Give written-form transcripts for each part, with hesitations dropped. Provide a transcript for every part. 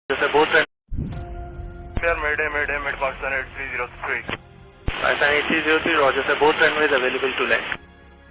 जैसे both and Mid Pakistan 8303. Pakistan 8303 Roger से both runways available to land.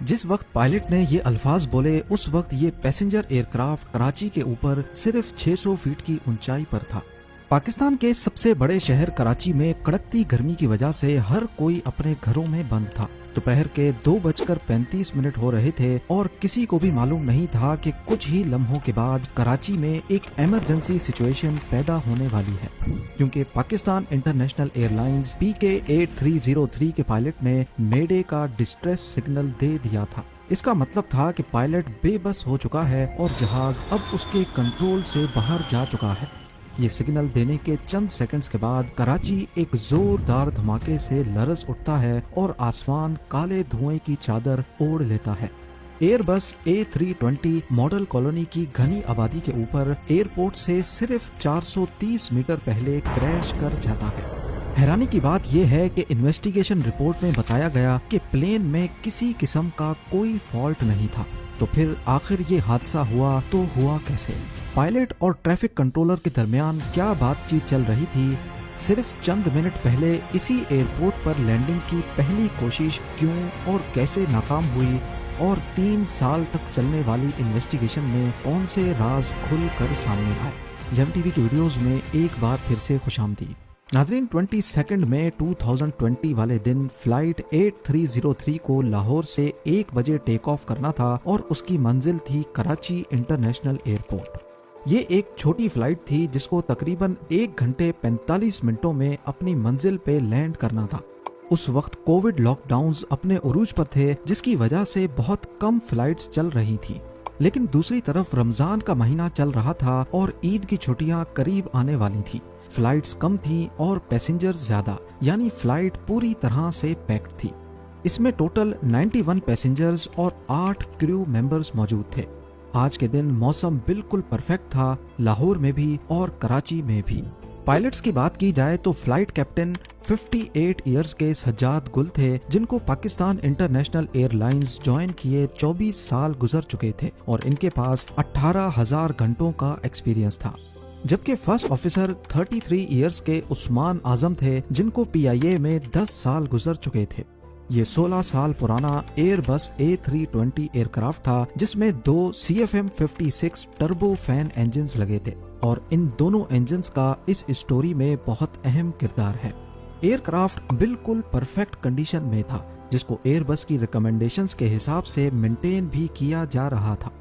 जिस वक्त पायलट ने ये अल्फाज बोले उस वक्त ये पैसेंजर एयरक्राफ्ट कराची के ऊपर सिर्फ 600 फीट की ऊंचाई पर था। पाकिस्तान के सबसे बड़े शहर कराची में कड़कती गर्मी की वजह से हर कोई अपने घरों में बंद था। दोपहर के 2:35 हो रहे थे और किसी को भी मालूम नहीं था कि कुछ ही लम्हों के बाद कराची में एक इमरजेंसी सिचुएशन पैदा होने वाली है, क्योंकि पाकिस्तान इंटरनेशनल एयरलाइंस PK 8303 के पायलट ने मेडे का डिस्ट्रेस सिग्नल दे दिया था। इसका मतलब था कि पायलट बेबस हो चुका है और जहाज अब उसके कंट्रोल से बाहर जा चुका है। ये सिग्नल देने के चंद सेकंड्स के बाद कराची एक जोरदार धमाके से लरज उठता है और आसमान काले धुएं की चादर ओढ़ लेता है। एयरबस A320 मॉडल कॉलोनी की घनी आबादी के ऊपर एयरपोर्ट से सिर्फ 430 मीटर पहले क्रैश कर जाता है। हैरानी की बात यह है कि इन्वेस्टिगेशन रिपोर्ट में बताया गया कि प्लेन में किसी किस्म का कोई फॉल्ट नहीं था। तो फिर आखिर ये हादसा हुआ तो हुआ कैसे? पायलट और ट्रैफिक कंट्रोलर के दरमियान क्या बातचीत चल रही थी? सिर्फ चंद मिनट पहले इसी एयरपोर्ट पर लैंडिंग की पहली कोशिश क्यों और कैसे नाकाम हुई? और 3 साल तक चलने वाली इन्वेस्टिगेशन में कौन से राज खुल कर सामने आए? जेम टीवी की वीडियोस में एक बार फिर से खुशामदीद। नाजरीन, 22 मई 2020 वाले दिन फ्लाइट 8303 को लाहौर से 1 बजे टेक ऑफ करना था और उसकी मंजिल थी कराची इंटरनेशनल एयरपोर्ट। ये एक छोटी फ्लाइट थी जिसको तकरीबन 1 घंटे 45 मिनटों में अपनी मंजिल पे लैंड करना था। उस वक्त कोविड लॉकडाउन्स अपने उरूज पर थे, जिसकी वजह से बहुत कम फ्लाइट्स चल रही थी। लेकिन दूसरी तरफ रमजान का महीना चल रहा था और ईद की छुट्टियां करीब आने वाली थी। फ्लाइट्स कम थी और पैसेंजर ज्यादा, यानी फ्लाइट पूरी तरह से पैक्ड थी। इसमें टोटल 91 पैसेंजर्स और 8 क्रू मेंबर्स मौजूद थे। आज के दिन मौसम बिल्कुल परफेक्ट था, लाहौर में भी और कराची में भी। पायलट्स की बात की जाए तो फ्लाइट कैप्टन 58 इयर्स के सज्जाद गुल थे, जिनको पाकिस्तान इंटरनेशनल एयरलाइंस ज्वाइन किए 24 साल गुजर चुके थे और इनके पास 18,000 घंटों का एक्सपीरियंस था। जबकि फर्स्ट ऑफिसर 33 इयर्स के उस्मान आजम थे, जिनको PIA में 10 साल गुजर चुके थे। ये 16 साल पुराना एयरबस A320 एयरक्राफ्ट था, जिसमें 2 CFM56 टर्बो फैन इंजन्स लगे थे और इन दोनों इंजन्स का इस स्टोरी में बहुत अहम किरदार है। एयरक्राफ्ट बिल्कुल परफेक्ट कंडीशन में था, जिसको एयरबस की रिकमेंडेशंस के हिसाब से मेंटेन भी किया जा रहा था।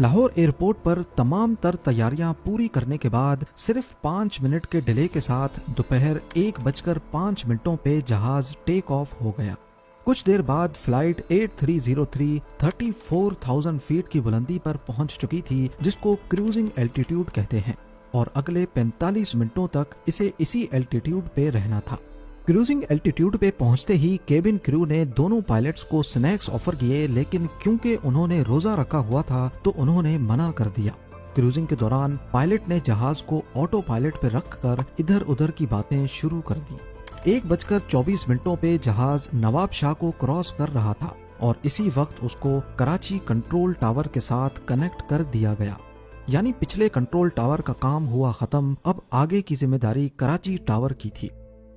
लाहौर एयरपोर्ट पर तमाम तर तैयारियां पूरी करने के बाद सिर्फ 5 मिनट के डिले के साथ दोपहर 1:05 पे जहाज टेक ऑफ हो गया। कुछ देर बाद फ्लाइट 8303 34,000 फीट की बुलंदी पर पहुंच चुकी थी, जिसको क्रूजिंग एल्टीट्यूड कहते हैं, और अगले 45 मिनटों तक इसे इसी एल्टीट्यूड पे रहना था। क्रूजिंग एल्टीट्यूड पे पहुंचते ही केबिन क्रू ने दोनों पायलट्स को स्नैक्स ऑफर किए, लेकिन क्योंकि उन्होंने रोजा रखा हुआ था तो उन्होंने मना कर दिया। क्रूजिंग के दौरान पायलट ने जहाज को ऑटो पायलट पे रखकर इधर उधर की बातें शुरू कर दी। 1:24 पे जहाज नवाब शाह को क्रॉस कर रहा था और इसी वक्त उसको कराची कंट्रोल टावर के साथ कनेक्ट कर दिया गया। यानी पिछले कंट्रोल टावर का काम हुआ खत्म, अब आगे की जिम्मेदारी कराची टावर की थी।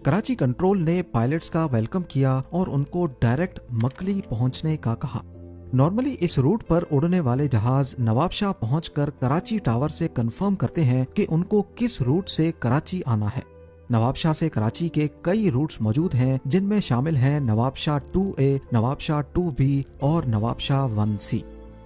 कराची कंट्रोल ने पायलट्स का वेलकम किया और उनको डायरेक्ट मकली पहुंचने का कहा। नॉर्मली इस रूट पर उड़ने वाले जहाज नवाबशाह पहुंचकर कराची टावर से कंफर्म करते हैं कि उनको किस रूट से कराची आना है। नवाबशाह से कराची के कई रूट्स मौजूद हैं, जिनमें शामिल हैं नवाबशाह 2A, नवाबशाह 2B और नवाबशाह 1C।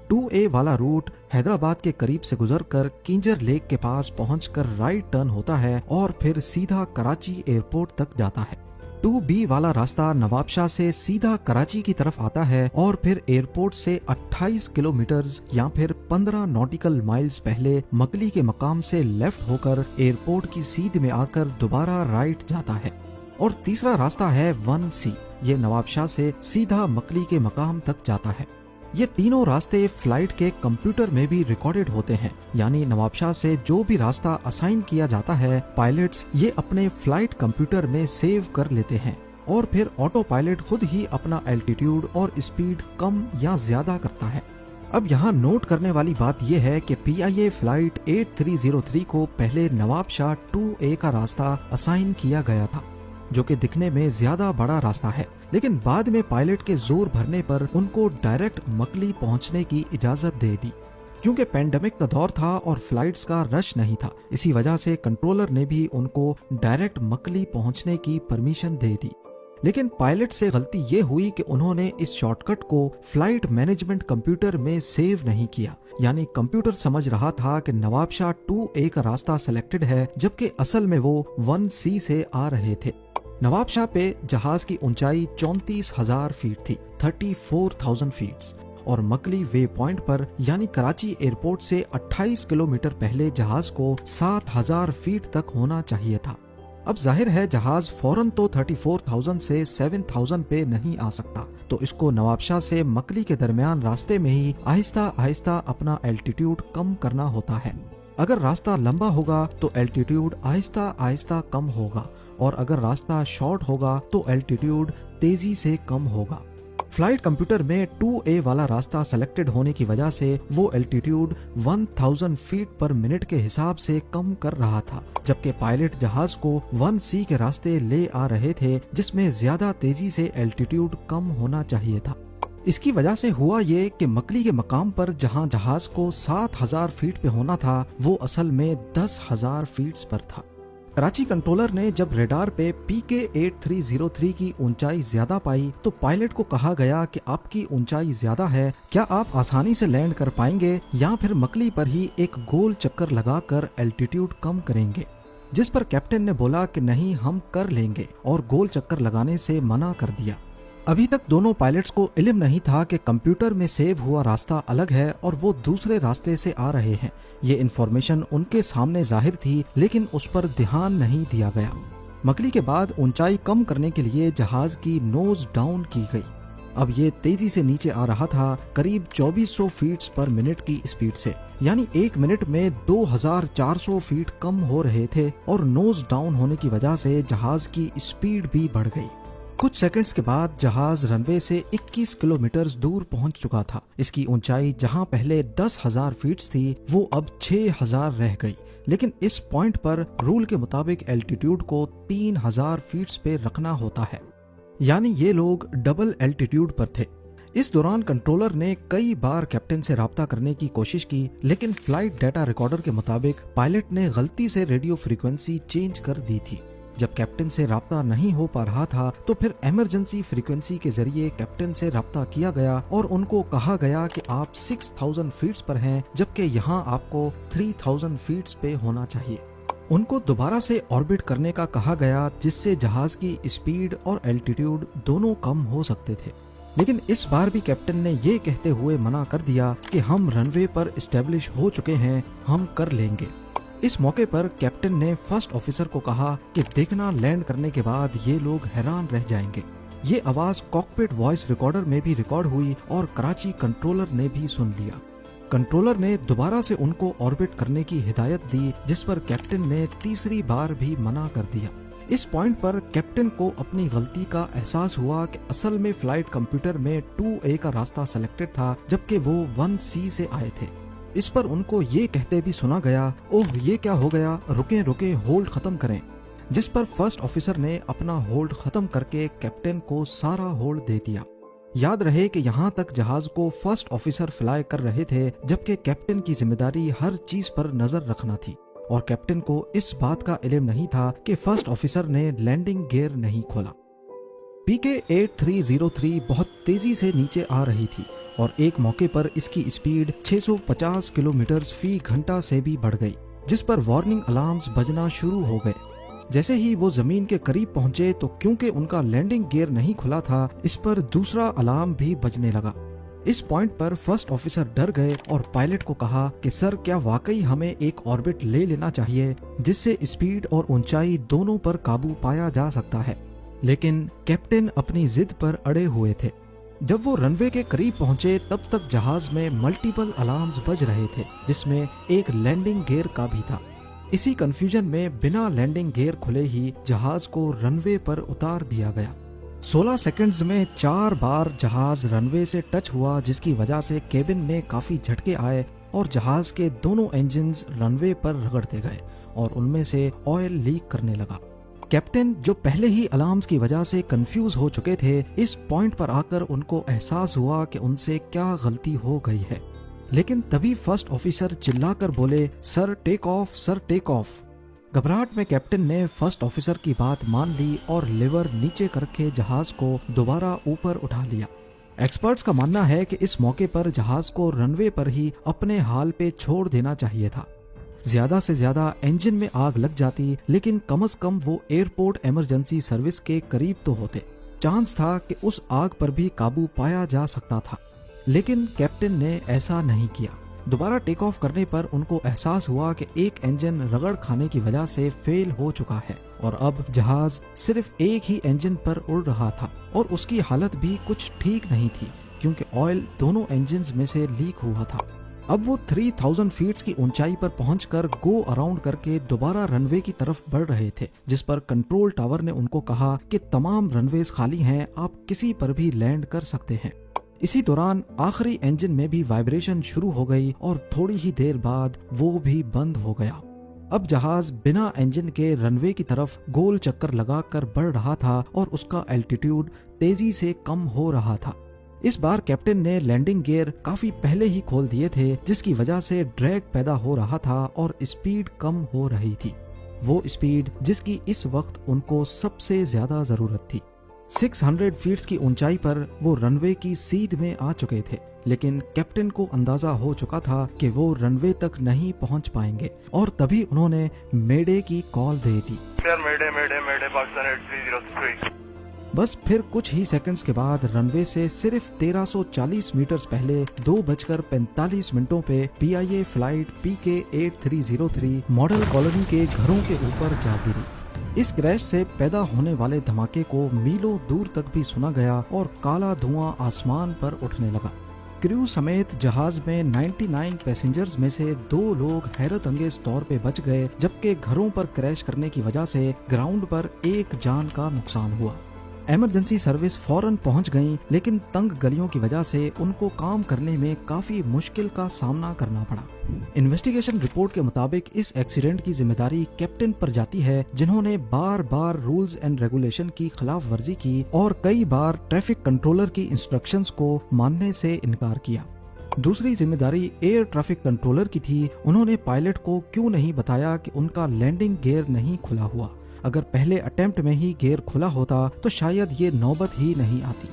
2A वाला रूट हैदराबाद के करीब से गुजरकर किंजर लेक के पास पहुंचकर राइट टर्न होता है और फिर सीधा कराची एयरपोर्ट तक जाता है। 2B वाला रास्ता नवाबशाह से सीधा कराची की तरफ आता है और फिर एयरपोर्ट से 28 किलोमीटर्स या फिर 15 नॉटिकल माइल्स पहले मकली के मकाम से लेफ्ट होकर एयरपोर्ट की सीध में आकर दोबारा राइट जाता है। और तीसरा रास्ता है 1C, ये नवाबशाह से सीधा मकली के मकाम तक जाता है। ये तीनों रास्ते फ्लाइट के कंप्यूटर में भी रिकॉर्डेड होते हैं, यानी नवाबशाह से जो भी रास्ता असाइन किया जाता है पायलट्स ये अपने फ्लाइट कंप्यूटर में सेव कर लेते हैं और फिर ऑटो पायलट खुद ही अपना एल्टीट्यूड और स्पीड कम या ज्यादा करता है। اب یہاں نوٹ کرنے والی بات یہ ہے کہ PIA فلائٹ 8303 کو پہلے نواب شاہ 2A کا راستہ اسائن کیا گیا تھا، جو کہ دکھنے میں زیادہ بڑا راستہ ہے، لیکن بعد میں پائلٹ کے زور بھرنے پر ان کو ڈائریکٹ مکلی پہنچنے کی اجازت دے دی، کیونکہ پینڈیمک کا دور تھا اور فلائٹس کا رش نہیں تھا۔ اسی وجہ سے کنٹرولر نے بھی ان کو ڈائریکٹ مکلی پہنچنے کی پرمیشن دے دی، لیکن پائلٹ سے غلطی یہ ہوئی کہ انہوں نے اس شارٹ کٹ کو فلائٹ مینجمنٹ کمپیوٹر میں سیو نہیں کیا، یعنی کمپیوٹر سمجھ رہا تھا کہ نواب شاہ 2A کا راستہ سلیکٹڈ ہے، جبکہ اصل میں وہ 1C سے آ رہے تھے۔ نواب شاہ پہ جہاز کی اونچائی 34,000 فیٹ تھی، 34,000 فیٹس، اور مکلی وے پوائنٹ پر یعنی کراچی ایئرپورٹ سے 28 کلومیٹر پہلے جہاز کو 7,000 فیٹ تک ہونا چاہیے تھا۔ اب ظاہر ہے جہاز فوراً تو 34,000 سے 7,000 پہ نہیں آ سکتا، تو اس کو نواب شاہ سے مکلی کے درمیان راستے میں ہی آہستہ آہستہ اپنا الٹیٹیوڈ کم کرنا ہوتا ہے۔ اگر راستہ لمبا ہوگا تو الٹیٹیوڈ آہستہ آہستہ کم ہوگا، اور اگر راستہ شارٹ ہوگا تو الٹیٹیوڈ تیزی سے کم ہوگا۔ فلائٹ کمپیوٹر میں 2A والا راستہ سلیکٹڈ ہونے کی وجہ سے وہ الٹیٹیوڈ 1000 فیٹ پر منٹ کے حساب سے کم کر رہا تھا، جبکہ پائلٹ جہاز کو 1C کے راستے لے آ رہے تھے، جس میں زیادہ تیزی سے الٹیٹیوڈ کم ہونا چاہیے تھا۔ اس کی وجہ سے ہوا یہ کہ مکلی کے مقام پر جہاں جہاز کو 7,000 فیٹ پہ ہونا تھا، وہ اصل میں 10,000 فیٹس پر تھا۔ کراچی کنٹرولر نے جب ریڈار پہ PK 8303 کی اونچائی زیادہ پائی تو پائلٹ کو کہا گیا کہ آپ کی اونچائی زیادہ ہے، کیا آپ آسانی سے لینڈ کر پائیں گے یا پھر مکلی پر ہی ایک گول چکر لگا کر الٹیٹیوڈ کم کریں گے؟ جس پر کیپٹن نے بولا کہ نہیں، ہم کر لیں گے، اور گول چکر لگانے سے منع کر دیا۔ ابھی تک دونوں پائلٹس کو علم نہیں تھا کہ کمپیوٹر میں سیو ہوا راستہ الگ ہے اور وہ دوسرے راستے سے آ رہے ہیں۔ یہ انفارمیشن ان کے سامنے ظاہر تھی، لیکن اس پر دھیان نہیں دیا گیا۔ مکلی کے بعد اونچائی کم کرنے کے لیے جہاز کی نوز ڈاؤن کی گئی۔ اب یہ تیزی سے نیچے آ رہا تھا، قریب 2400 فیٹس پر منٹ کی اسپیڈ سے، یعنی ایک منٹ میں 2400 فیٹ کم ہو رہے تھے، اور نوز ڈاؤن ہونے کی وجہ سے جہاز کی اسپیڈ بھی بڑھ گئی۔ کچھ سیکنڈز کے بعد جہاز رن وے سے 21 کلومیٹر دور پہنچ چکا تھا۔ اس کی اونچائی جہاں پہلے 10,000 فیٹس تھی، وہ اب 6,000 رہ گئی، لیکن اس پوائنٹ پر رول کے مطابق الٹیٹیوڈ کو 3,000 فیٹس پہ رکھنا ہوتا ہے، یعنی یہ لوگ ڈبل الٹیٹیوڈ پر تھے۔ اس دوران کنٹرولر نے کئی بار کیپٹن سے رابطہ کرنے کی کوشش کی، لیکن فلائٹ ڈیٹا ریکارڈر کے مطابق پائلٹ نے غلطی سے ریڈیو فریکوینسی چینج کر دی تھی۔ جب کیپٹن سے رابطہ نہیں ہو پا رہا تھا تو پھر ایمرجنسی فریکوینسی کے ذریعے کیپٹن سے رابطہ کیا گیا اور ان کو کہا گیا کہ آپ 6,000 فیٹس پر ہیں، جبکہ یہاں آپ کو 3,000 فیٹس پہ ہونا چاہیے۔ ان کو دوبارہ سے آربٹ کرنے کا کہا گیا، جس سے جہاز کی اسپیڈ اور الٹیٹیوڈ دونوں کم ہو سکتے تھے، لیکن اس بار بھی کیپٹن نے یہ کہتے ہوئے منع کر دیا کہ ہم رن وے پر اسٹیبلش ہو چکے ہیں، ہم کر لیں گے۔ اس موقع پر کیپٹن نے فرسٹ آفیسر کو کہا کہ دیکھنا، لینڈ کرنے کے بعد یہ لوگ حیران رہ جائیں گے۔ یہ آواز کاکپٹ وائس ریکارڈر میں بھی ریکارڈ ہوئی اور کراچی کنٹرولر نے بھی سن لیا۔ کنٹرولر نے دوبارہ سے ان کو آربٹ کرنے کی ہدایت دی، جس پر کیپٹن نے تیسری بار بھی منع کر دیا۔ اس پوائنٹ پر کیپٹن کو اپنی غلطی کا احساس ہوا کہ اصل میں فلائٹ کمپیوٹر میں 2A کا راستہ سلیکٹڈ تھا، جبکہ وہ 1C سے آئے تھے۔ اس پر ان کو یہ کہتے بھی سنا گیا، اوہ یہ کیا ہو گیا، رکیں رکیں، ہولڈ ختم کریں، جس پر فرسٹ آفیسر نے اپنا ہولڈ ختم کر کے کیپٹن کو سارا ہولڈ دے دیا۔ یاد رہے کہ یہاں تک جہاز کو فرسٹ آفیسر فلائی کر رہے تھے، جبکہ کیپٹن کی ذمہ داری ہر چیز پر نظر رکھنا تھی، اور کیپٹن کو اس بات کا علم نہیں تھا کہ فرسٹ آفیسر نے لینڈنگ گیئر نہیں کھولا۔ PK 8303 بہت تیزی سے نیچے آ رہی تھی، اور ایک موقع پر اس کی اسپیڈ 650 کلومیٹر فی گھنٹہ سے بھی بڑھ گئی، جس پر وارننگ الارمز بجنا شروع ہو گئے۔ جیسے ہی وہ زمین کے قریب پہنچے تو کیونکہ ان کا لینڈنگ گیئر نہیں کھلا تھا، اس پر دوسرا الارم بھی بجنے لگا۔ اس پوائنٹ پر فرسٹ آفیسر ڈر گئے اور پائلٹ کو کہا کہ سر، کیا واقعی ہمیں ایک آربٹ لے لینا چاہیے جس سے اسپیڈ اور اونچائی دونوں پر قابو پایا جا سکتا ہے؟ لیکن کیپٹن اپنی ضد پر اڑے ہوئے تھے۔ جب وہ رن وے کے قریب پہنچے تب تک جہاز میں ملٹیپل الارمز بج رہے تھے، جس میں ایک لینڈنگ گیئر کا بھی تھا۔ اسی کنفیوژن میں بنا لینڈنگ گیئر کھلے ہی جہاز کو رن وے پر اتار دیا گیا۔ 16 सेकंड्स में 4 बार जहाज रनवे से टच हुआ, जिसकी वजह से केबिन में काफी झटके आए और जहाज के दोनों इंजन्स रनवे पर रगड़ते गए और उनमें से ऑयल लीक करने लगा। कैप्टन, जो पहले ही अलार्म्स की वजह से कंफ्यूज हो चुके थे, इस पॉइंट पर आकर उनको एहसास हुआ कि उनसे क्या गलती हो गई है। लेकिन तभी फर्स्ट ऑफिसर चिल्लाकर बोले, sir take off, sir take off. घबराहट में कैप्टन ने फर्स्ट ऑफिसर की बात मान ली और लिवर नीचे करके जहाज को दोबारा ऊपर उठा लिया। एक्सपर्ट्स का मानना है कि इस मौके पर जहाज को रनवे पर ही अपने हाल पे छोड़ देना चाहिए था। ज्यादा से ज्यादा इंजन में आग लग जाती, लेकिन कम से कम वो एयरपोर्ट इमरजेंसी सर्विस के करीब तो होते। चांस था कि उस आग पर भी काबू पाया जा सकता था, लेकिन कैप्टन ने ऐसा नहीं किया। दोबारा टेक ऑफ करने पर उनको एहसास हुआ कि एक इंजन रगड़ खाने की वजह से फेल हो चुका है और अब जहाज सिर्फ एक ही इंजन पर उड़ रहा था और उसकी हालत भी कुछ ठीक नहीं थी, क्योंकि ऑयल दोनों इंजन्स में से लीक हुआ था। अब वो 3000 फीट की ऊंचाई पर पहुंचकर गो अराउंड करके दोबारा रनवे की तरफ बढ़ रहे थे, जिस पर कंट्रोल टावर ने उनको कहा कि तमाम रनवेज खाली हैं, आप किसी पर भी लैंड कर सकते हैं। इसी दौरान आखिरी इंजन में भी वाइब्रेशन शुरू हो गई और थोड़ी ही देर बाद वो भी बंद हो गया। अब जहाज बिना इंजन के रनवे की तरफ गोल चक्कर लगाकर बढ़ रहा था और उसका एल्टीट्यूड तेजी से कम हो रहा था। इस बार कैप्टन ने लैंडिंग गियर काफी पहले ही खोल दिए थे, जिसकी वजह से ड्रैग पैदा हो रहा था और स्पीड कम हो रही थी, वो स्पीड जिसकी इस वक्त उनको सबसे ज्यादा जरूरत थी। 600 फीट की ऊंचाई पर वो रनवे की सीध में आ चुके थे, लेकिन कैप्टन को अंदाजा हो चुका था कि वो रनवे तक नहीं पहुंच पाएंगे और तभी उन्होंने मेडे की कॉल दे दी। Sir, Mayday, Pakistan 8303. बस फिर कुछ ही सेकंड्स के बाद रनवे से सिर्फ 1340 मीटर्स पहले 2:45 पे PIA flight PK 8303 model colony के घरों के ऊपर जा गिरी। इस क्रैश से पैदा होने वाले धमाके को मीलों दूर तक भी सुना गया और काला धुआं आसमान पर उठने लगा। क्रू समेत जहाज में 99 पैसेंजर्स में से 2 लोग हैरत अंगेज तौर पे बच गए, जबकि घरों पर क्रैश करने की वजह से ग्राउंड पर एक जान का नुकसान हुआ। इमरजेंसी सर्विस फौरन पहुंच गई, लेकिन तंग गलियों की वजह से उनको काम करने में काफी मुश्किल का सामना करना पड़ा। इन्वेस्टिगेशन रिपोर्ट के मुताबिक इस एक्सीडेंट की जिम्मेदारी कैप्टन पर जाती है, जिन्होंने बार बार रूल्स एंड रेगुलेशन की खिलाफ वर्जी की और कई बार ट्रैफिक कंट्रोलर की इंस्ट्रक्शंस को मानने से इनकार किया। दूसरी जिम्मेदारी एयर ट्रैफिक कंट्रोलर की थी। उन्होंने पायलट को क्यों नहीं बताया कि उनका लैंडिंग गियर नहीं खुला हुआ। अगर पहले अटेम्प्ट में ही गियर खुला होता तो शायद ये नौबत ही नहीं आती।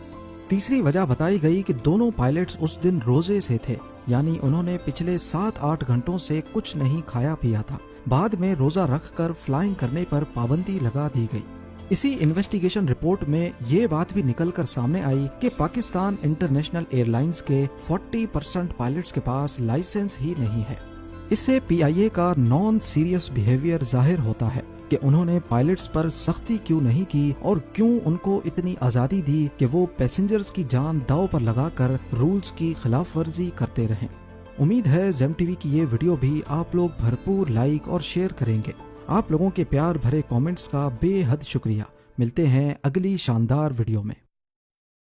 तीसरी वजह बताई गई कि दोनों पायलट्स उस दिन रोजे से थे, यानी उन्होंने पिछले 7-8 घंटों से कुछ नहीं खाया पिया था। बाद में रोजा रखकर फ्लाइंग करने पर पाबंदी लगा दी गई। इसी इन्वेस्टिगेशन रिपोर्ट में ये बात भी निकल कर सामने आई कि पाकिस्तान इंटरनेशनल एयरलाइंस के 40% पायलट्स के पास लाइसेंस ही नहीं है। इससे PIA का नॉन सीरियस बिहेवियर जाहिर होता है कि उन्होंने पायलट्स पर सख्ती क्यों नहीं की और क्यों उनको इतनी आज़ादी दी कि वो पैसेंजर्स की जान दांव पर लगाकर रूल्स की खिलाफ वर्जी करते रहें। उम्मीद है ज़ेम टीवी की ये वीडियो भी आप लोग भरपूर लाइक और शेयर करेंगे। आप लोगों के प्यार भरे कमेंट्स का बेहद शुक्रिया। मिलते हैं अगली शानदार वीडियो में।